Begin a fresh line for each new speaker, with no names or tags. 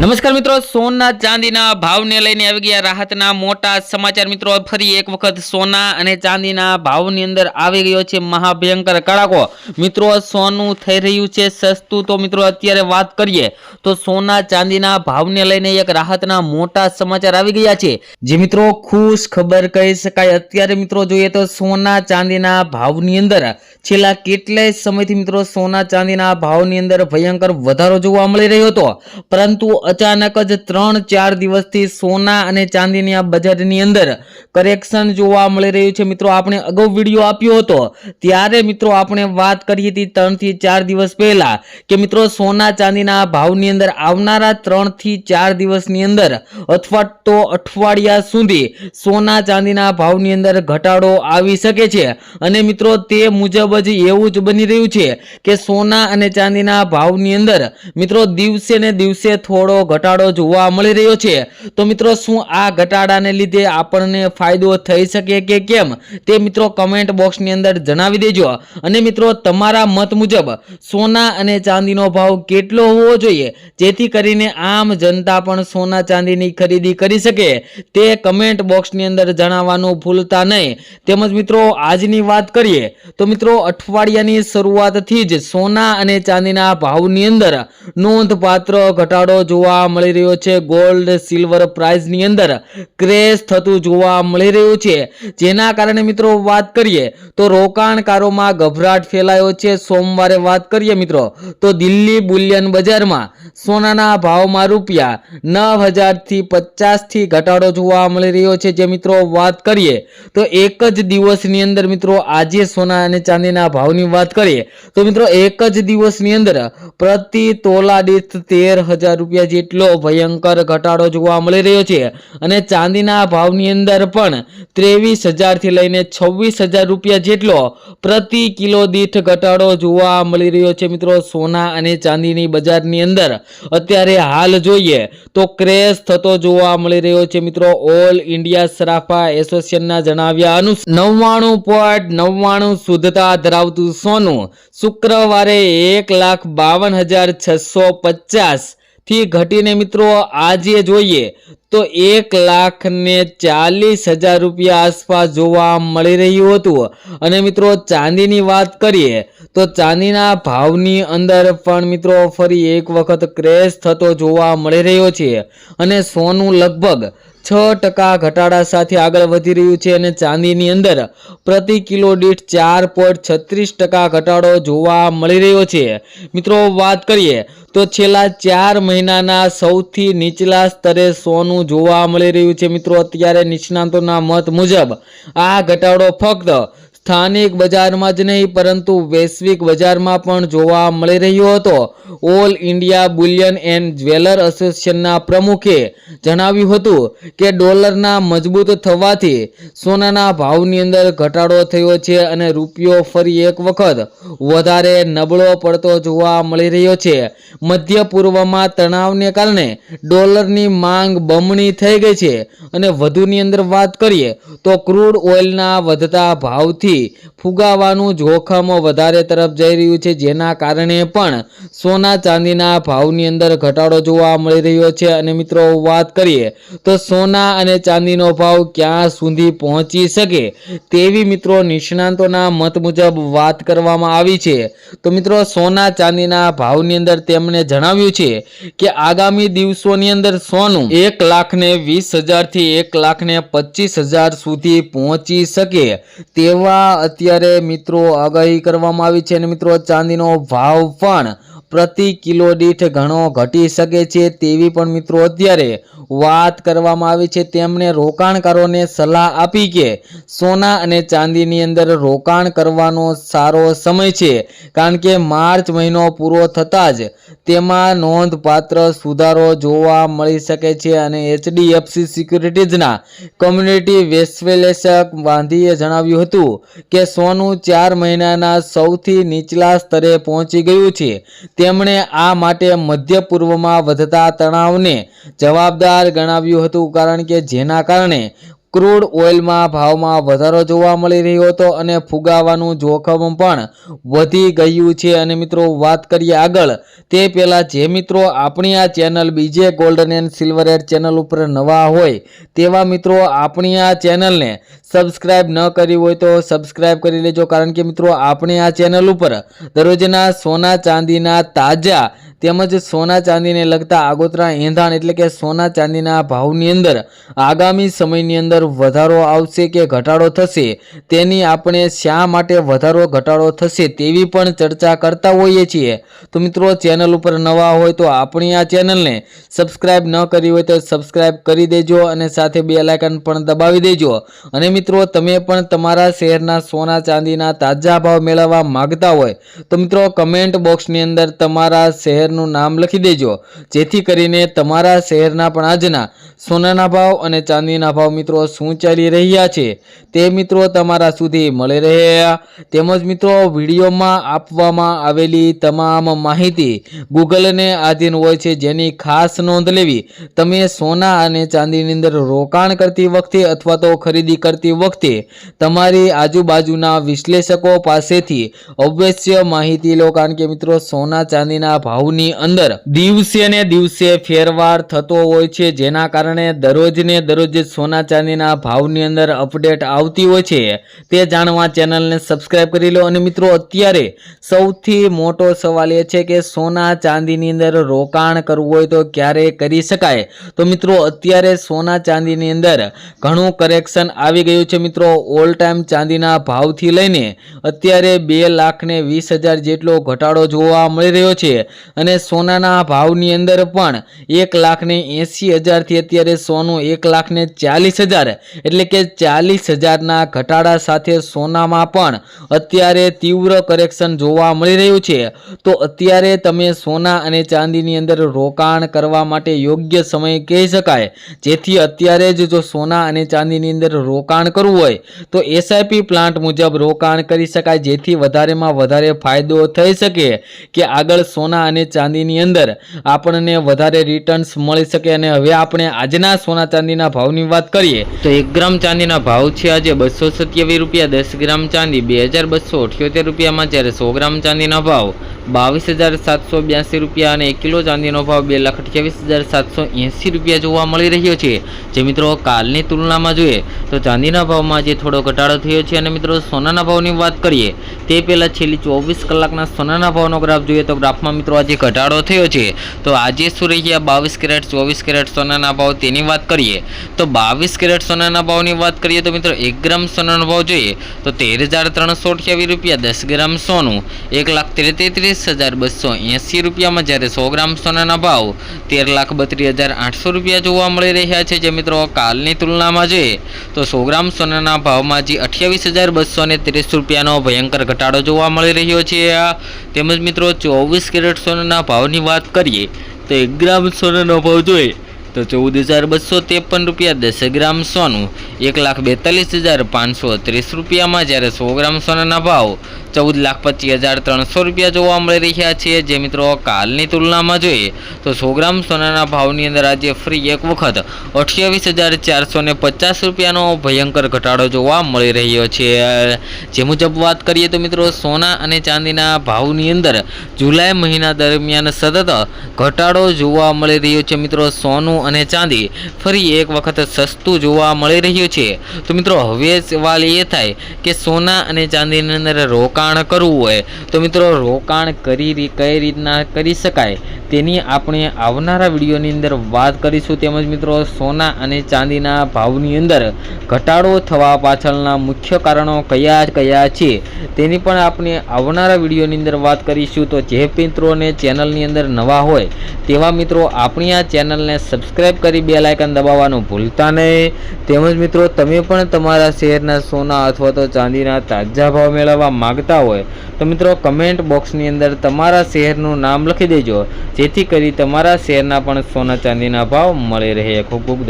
નમસ્કાર મિત્રો, સોના ચાંદીના ભાવને લઈને આવી ગયા રાહતના મોટા સમાચાર। મિત્રો ફરી એક વખત સોના અને ચાંદીના ભાવની અંદર આવી ગયો છે મહાભયંકર કડાકો। મિત્રો સોનું થઈ રહ્યું છે સસ્તું। તો મિત્રો અત્યારે વાત કરીએ તો સોના ચાંદીના ભાવને લઈને એક રાહતના મોટા સમાચાર આવી ગયા છે, જે મિત્રો ખુશ ખબર કહી શકાય। અત્યારે મિત્રો જોઈએ તો સોના ચાંદીના ભાવની અંદર છેલ્લા કેટલાય સમયથી મિત્રો સોના ચાંદીના ભાવની અંદર ભયંકર વધારો જોવા મળી રહ્યો હતો, પરંતુ अचानक ज 3-4 દિવસથી સોના અને ચાંદીની આ બજારની અંદર કરેક્શન જોવા મળી રહ્યું છે। મિત્રો આપણે અગાઉ વિડીયો આપ્યો હતો ત્યારે મિત્રો આપણે વાત કરી હતી 3 થી 4 દિવસ પહેલા કે મિત્રો સોના ચાંદીના ભાવની અંદર આવનારા 3 થી 4 દિવસની અંદર અથવા તો અઠવાડિયા સુધી સોના ચાંદીના ભાવની અંદર ઘટાડો આવી શકે છે। અને મિત્રો તે મુજબ જ એવું જ બની રહ્યું છે કે સોના અને ચાંદીના ભાવની અંદર મિત્રો દિવસે ને દિવસે થોડો ઘટાડો જોવા મળી રહ્યો છે। તો મિત્રો શું આ ઘટાડાને લીધે આપણને ફાયદો થઈ શકે કે કેમ તે મિત્રો કમેન્ટ બોક્સની અંદર જણાવી દેજો। અને મિત્રો તમારા મત મુજબ સોના અને ચાંદીનો ભાવ કેટલો હોવો જોઈએ જેથી કરીને આમ જનતા પણ સોના ચાંદીની ખરીદી કરી શકે તે કમેન્ટ બોક્સની અંદર જણાવવાનું ભૂલતા નહીં। તેમજ મિત્રો આજની વાત કરીએ તો મિત્રો અઠવાડિયાની શરૂઆતથી જ સોના અને ચાંદીના ભાવની અંદર નોંધપાત્ર ઘટાડો જોવા મળી રહ્યો છે। ગોલ્ડ સિલ્વર પ્રાઇસની અંદર ક્રેશ થતું જોવા મળી રહ્યું છે, જેના કારણે મિત્રો વાત કરીએ તો રોકાણકારોમાં ગભરાટ ફેલાયો છે। સોમવારે વાત કરીએ મિત્રો તો દિલ્હી બુલિયન બજારમાં સોનાના ભાવમાં રૂપિયા 9,000 થી 50 થી ઘટાડો જોવા મળી રહ્યો છે। જે મિત્રો વાત કરીએ તો એક જ દિવસની અંદર મિત્રો આજે સોના અને ચાંદીના ભાવની વાત કરીએ તો મિત્રો એક જ દિવસની અંદર પ્રતિ તોલા દીઠ 13,000 રૂપિયા જેટલો ભયંકર ઘટાડો જોવા મળી રહ્યો છે। અને ચાંદીના ભાવની અંદર પણ 23,000 થી લઈને 26,000 રૂપિયા જેટલો પ્રતિ કિલો દીઠ ઘટાડો જોવા મળી રહ્યો છે। મિત્રો સોના અને ચાંદીની બજારની અંદર અત્યારે હાલ જોઈએ તો ક્રેશ થતો જોવા મળી રહ્યો છે। મિત્રો ઓલ ઇન્ડિયા સરાફા એસોસિએશનના જણાવ્યા અનુસાર 99.99 શુદ્ધતા ધરાવતું સોનું શુક્રવારે 1,52,650 થી ઘટીને મિત્રો આજે જોઈએ તો 1,40,000 રૂપિયા આસપાસ જોવા મળી રહ્યું હતું। અને મિત્રો ચાંદીની વાત કરીએ તો ચાંદીના ભાવની અંદર પણ મિત્રો ફરી એક વખત ક્રેશ થતો જોવા મળી રહ્યો છે અને સોનું લગભગ 6% ઘટાડા સાથે આગળ વધી રહ્યું છે અને ચાંદીની અંદર પ્રતિ કિલો દીઠ 4.36% ઘટાડો જોવા મળી રહ્યો છે। મિત્રો વાત કરીએ તો છેલ્લા 4 મહિનાના સૌથી નીચલા સ્તરે સોનું જોવા મળી રહ્યું છે। મિત્રો અત્યારે નિષ્ણાતોના મત મુજબ આ ઘટાડો ફક્ત સ્થાનિક બજારમાં જ નહીં પરંતુ વૈશ્વિક બજારમાં પણ જોવા મળી રહ્યો હતો। All India Boolean and jeweller એસોસિએશનના પ્રમુખે જણાવ્યું હતું કે ડોલરના મજબૂત થવાથી સોનાના ભાવની અંદર ઘટાડો થયો છે અને રૂપિયો ફરી એક વખત વધારે નબળો પડતો જોવા મળી રહ્યો છે। મધ્ય પૂર્વમાં તણાવને કારણે ડોલરની માંગ બમણી થઈ ગઈ છે અને વધુની અંદર વાત કરીએ તો ક્રૂડ ઓઇલના વધતા ભાવથી ફુગાવાનું જોખમ વધારે તરફ જઈ રહ્યું છે, જેના કારણે પણ સોના ચાંદીના ભાવની અંદર ઘટાડો જોવા મળી રહ્યો છે। અને મિત્રો વાત કરીએ તો સોના અને ચાંદીનો ભાવ ક્યાં સુધી પહોંચી શકે તેવી મિત્રો નિષ્ણાતોના મત મુજબ વાત કરવામાં આવી છે। તો મિત્રો સોના ચાંદીના ભાવની અંદર તેમણે જણાવ્યું છે કે આગામી દિવસોની અંદર સોનું 1,20,000 થી 1,25,000 સુધી પહોંચી શકે તેવા અત્યારે મિત્રો આગાહી કરવામાં આવી છે। અને મિત્રો ચાંદીનો ભાવ પણ પ્રતિ કિલો દીઠ ઘણો ઘટી શકે છે તેવી પણ મિત્રો અત્યારે વાત કરવામાં આવી છે। તેમણે રોકાણકારોને સલાહ આપી કે સોના અને ચાંદીની અંદર રોકાણ કરવાનો સારો સમય છે, કારણ કે માર્ચ મહિનો પૂરો થતાં જ તેમાં નોંધપાત્ર સુધારો જોવા મળી શકે છે। અને એચડીએફસી સિક્યુરિટીઝના કમ્યુનિટી વિશ્લેષક વાંધીએ જણાવ્યું હતું કે સોનું 4 મહિનાના સૌથી નીચલા સ્તરે પહોંચી ગયું છે। તેમણે આ માટે મધ્ય પૂર્વમાં વધતા તણાવને જવાબદાર ગણાવ્યું હતું, કારણ કે જેના કારણે ક્રૂડ ઓઇલમાં ભાવમાં વધારો જોવા મળી રહ્યો હતો અને ફુગાવાનું જોખમ પણ વધી ગયું છે। અને મિત્રો વાત કરીએ આગળ તે પહેલા જે મિત્રો આપણી આ ચેનલ બીજે golden and silver add channel ઉપર નવા હોય તેવા મિત્રો આપણી આ ચેનલને સબસ્ક્રાઇબ ન કરી હોય તો સબસ્ક્રાઇબ કરી લેજો, કારણ કે મિત્રો આપણે આ ચેનલ ઉપર દરરોજના સોના ચાંદીના તાજા તેમજ સોના ચાંદીને લગતા આગોતરા એંધાણ એટલે કે સોના ચાંદીના ભાવની અંદર આગામી સમયની અંદર વધારો આવશે કે ઘટાડો થશે તેની આપણે શા માટે વધારો ઘટાડો થશે તેવી પણ ચર્ચા કરતા હોઈએ છીએ। તો મિત્રો ચેનલ ઉપર નવા હોય તો આપણી આ ચેનલને સબસ્ક્રાઇબ ન કરી હોય તો સબસ્ક્રાઇબ કરી દેજો અને સાથે બેલ આઇકન પણ દબાવી દેજો। અને મિત્રો તમે પણ તમારા શહેરના સોના ચાંદીના તાજા ભાવ મેળવવા માંગતા હોય તો મિત્રો કમેન્ટ બોક્સની અંદર તમારા શહેરનું નામ લખી દેજો, જેથી કરીને તમારા શહેરના પણ આજના સોનાના ભાવ અને ચાંદીના ભાવ મિત્રો શું ચાલી રહ્યા છે તે મિત્રો તમારા સુધી મળી રહે। તેમજ મિત્રો વિડીયોમાં આપવામાં આવેલી તમામ માહિતી ગૂગલને આધીન હોય છે, જેની ખાસ નોંધ લેવી। તમે સોના અને ચાંદીની અંદર રોકાણ કરતી વખતે અથવા તો ખરીદી કરતી વખતે તમારી આજુબાજુના વિશ્લેષકો પાસેથી અવશ્ય માહિતી લો, કારણ કે મિત્રો સોના ચાંદીના ભાવની અંદર દિવસે ને દિવસે ફેરફાર થતો હોય છે, જેના કારણે દરરોજ ને દરરોજ સોના ચાંદીના ભાવની અંદર અપડેટ આવતી હોય છે। તે જાણવા ચેનલને સબસ્ક્રાઇબ કરી લો। અને મિત્રો અત્યારે સૌથી મોટો સવાલ એ છે કે સોના ચાંદીની અંદર રોકાણ કરવું હોય તો ક્યારે કરી શકાય? તો મિત્રો અત્યારે સોના ચાંદીની અંદર ઘણું કરેક્શન આવી ગયું છે। મિત્રો ઓલ ટાઈમ ચાંદીના ભાવથી લઈને અત્યારે 2,20,000 જેટલો ઘટાડો જોવા મળી રહ્યો છે અને સોનાના ભાવની અંદર પણ 1,80,000 થી અત્યારે સોનું 1,40,000 એટલે કે 40,000ના ઘટાડા સાથે સોનામાં પણ અત્યારે તીવ્ર કરેક્શન જોવા મળી રહ્યું છે। તો અત્યારે તમે સોના અને ચાંદીની અંદર રોકાણ કરવા માટે યોગ્ય સમય કહી શકાય, જેથી અત્યારે જ જો સોના અને ચાંદીની અંદર રોકાણ કરવું હોય તો એસઆઈપી પ્લાન્ટ મુજબ રોકાણ કરી શકાય, જેથી વધારેમાં વધારે ફાયદો થઈ શકે કે આગળ સોના અને ચાંદીની અંદર આપણને વધારે રિટર્ન્સ મળી શકે। અને હવે આપણે આજના સોના ચાંદીના ભાવની વાત કરીએ તો 1 ગ્રામ ચાંદીના ભાવ છે આજે 227 રૂપિયા, 10 ગ્રામ ચાંદી 2,278 રૂપિયામાં, જ્યારે 100 ગ્રામ ચાંદીના ભાવ 22,782 રૂપિયા અને 1 કિલો ચાંદીનો ભાવ 2,28,780 રૂપિયા જોવા મળી રહ્યો છે। જે મિત્રો કાલની તુલનામાં જોઈએ તો ચાંદીના ભાવમાં જે થોડો ઘટાડો થયો છે। અને મિત્રો સોનાના ભાવની વાત કરીએ તે પહેલા છેલ્લી 24 કલાકના સોનાના ભાવનો ગ્રાફ જોઈએ તો ગ્રાફમાં મિત્રો આજે ઘટાડો થયો છે। તો આજે શું રહ્યા 22 કેરેટ 24 કેરેટ સોનાના ભાવ તેની વાત કરીએ તો 22 કેરેટ સોનાના ભાવની વાત કરીએ તો મિત્રો 1 ગ્રામ સોનાનો ભાવ જોઈએ તો 13,328 રૂપિયા, 10 ગ્રામ સોનું 1,33,280 રૂપિયામાં, જ્યારે 100 ગ્રામ સોનાના ભાવ 13,32,800 રૂપિયા જોવા મળી રહ્યા છે। જે મિત્રો કાલની તુલનામાં જોઈએ તો 100 ગ્રામ સોનાના ભાવમાં જે 28,230 રૂપિયાનો ભયંકર ઘટાડો જોવા મળી રહ્યો છે। તેમજ મિત્રો 24 કેરેટ સોનાના ભાવની વાત કરીએ તો 1 ગ્રામ સોનાનો ભાવ જોઈએ તો 14,253 રૂપિયા, 10 ગ્રામ સોનું 1,42,530 રૂપિયામાં, જ્યારે 100 ગ્રામ સોનાના ભાવ 14,25,300 રૂપિયા જોવા મળી રહ્યા છે। જે મિત્રો કાલની તુલનામાં જોઈએ તો 100 ગ્રામ સોનાના ભાવની અંદર આજે ફરી એક વખત 28,450 રૂપિયાનો ભયંકર ઘટાડો જોવા મળી રહ્યો છે। જે મુજબ વાત કરીએ તો મિત્રો સોના અને ચાંદીના ભાવની અંદર જુલાઈ મહિના દરમિયાન સતત ઘટાડો જોવા મળી રહ્યો છે। મિત્રો સોનું અને ચાંદી ફરી એક વખત સસ્તું જોવા મળી રહ્યું છે। તો મિત્રો હવે સવાલ એ થાય કે સોના અને ચાંદીની અંદર રોકાણ કરવું હોય તો મિત્રો રોકાણ કઈ રીતના કરી શકાય તેની આપણે આવનારા વિડીયોની અંદર વાત કરીશું। તેમજ મિત્રો સોના અને ચાંદીના ભાવની અંદર ઘટાડો થવા પાછળના મુખ્ય કારણો કયા કયા છે તેની પણ આપણે આવનારા વિડીયોની અંદર વાત કરીશું। તો જે મિત્રોને ચેનલની અંદર નવા હોય તેવા મિત્રો આપણી આ ચેનલને સબસ્ક્રાઇબ કરી બેલ આઇકન દબાવવાનું ભૂલતા નહીં। તેમજ મિત્રો તમે પણ તમારા શહેરના સોના અથવા તો ચાંદીના તાજા ભાવ મેળવવા માંગતા હોય તો મિત્રો કમેન્ટ બોક્સની અંદર તમારા શહેરનું નામ લખી દેજો, જેથી કરી તમારા શહેરના પણ સોના ચાંદીના ભાવ મળી રહે। ખૂબ ખૂબ